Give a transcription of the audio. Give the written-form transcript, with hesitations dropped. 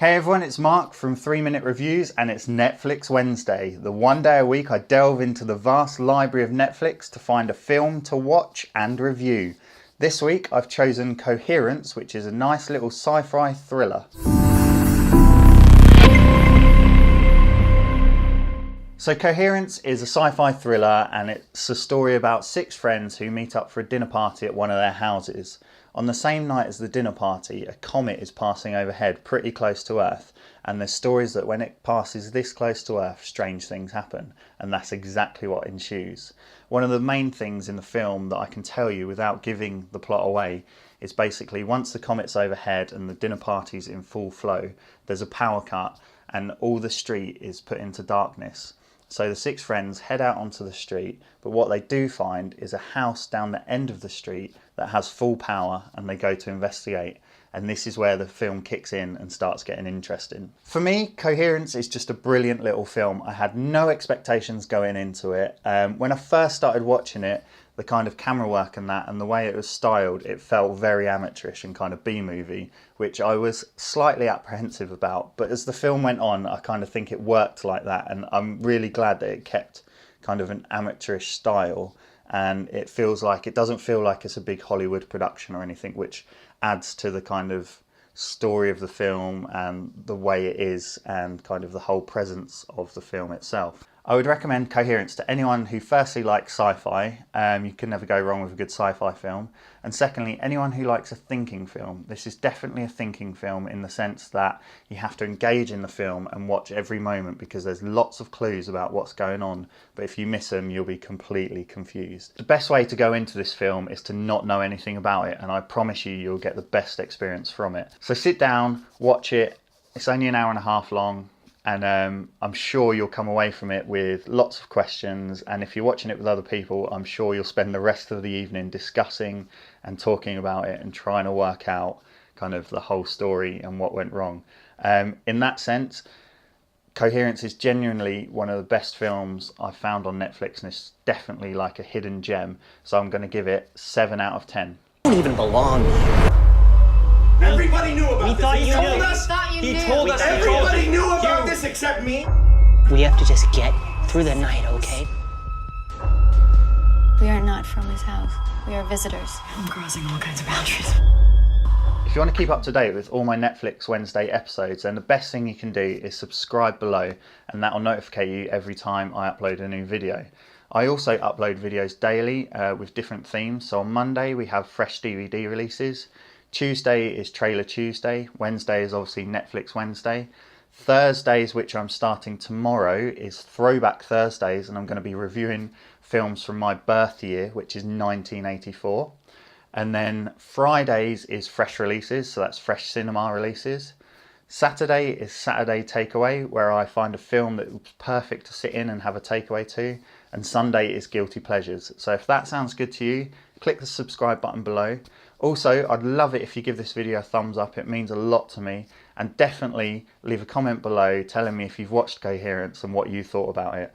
Hey everyone, it's Mark from 3 Minute Reviews and it's Netflix Wednesday. The one day a week I delve into the vast library of Netflix to find a film to watch and review. This week I've chosen Coherence, which is a nice little sci-fi thriller. So Coherence is a sci-fi thriller and it's a story about 6 friends who meet up for a dinner party at one of their houses. On the same night as the dinner party, a comet is passing overhead pretty close to Earth, and there's stories that when it passes this close to Earth, strange things happen, and that's exactly what ensues. One of the main things in the film that I can tell you without giving the plot away is basically once the comet's overhead and the dinner party's in full flow, there's a power cut and all the street is put into darkness. So the 6 friends head out onto the street, but what they do find is a house down the end of the street that has full power, and they go to investigate. And this is where the film kicks in and starts getting interesting. For me, Coherence is just a brilliant little film. I had no expectations going into it. When I first started watching it, the kind of camera work and that and the way it was styled, it felt very amateurish and kind of B-movie, which I was slightly apprehensive about. But as the film went on, I kind of think it worked like that, and I'm really glad that it kept kind of an amateurish style, and it doesn't feel like it's a big Hollywood production or anything, which adds to the kind of story of the film and the way it is and kind of the whole presence of the film itself. I would recommend Coherence to anyone who firstly likes sci-fi. You can never go wrong with a good sci-fi film. And secondly, anyone who likes a thinking film. This is definitely a thinking film in the sense that you have to engage in the film and watch every moment because there's lots of clues about what's going on. But if you miss them, you'll be completely confused. The best way to go into this film is to not know anything about it. And I promise you'll get the best experience from it. So sit down, watch it. It's only an hour and a half long. And I'm sure you'll come away from it with lots of questions, and if you're watching it with other people, I'm sure you'll spend the rest of the evening discussing and talking about it and trying to work out kind of the whole story and what went wrong. In that sense, Coherence is genuinely one of the best films I've found on Netflix, and it's definitely like a hidden gem, so I'm going to give it 7 out of 10. You don't even belong here. Everybody knew about this. He told us. He told us. Everybody knew about this except me. We have to just get through the night, okay? We are not from his house. We are visitors. I'm crossing all kinds of boundaries. If you want to keep up to date with all my Netflix Wednesday episodes, then the best thing you can do is subscribe below, and that will notify you every time I upload a new video. I also upload videos daily with different themes. So on Monday we have fresh DVD releases. Tuesday is Trailer Tuesday. Wednesday is obviously Netflix Wednesday. Thursdays, which I'm starting tomorrow, is Throwback Thursdays, and I'm going to be reviewing films from my birth year, which is 1984. And then Fridays is Fresh Releases, so that's fresh cinema releases. Saturday is Saturday Takeaway, where I find a film that was perfect to sit in and have a takeaway to. And Sunday is Guilty Pleasures. So if that sounds good to you, click the subscribe button below. Also, I'd love it if you give this video a thumbs up, it means a lot to me. And definitely leave a comment below telling me if you've watched Coherence and what you thought about it.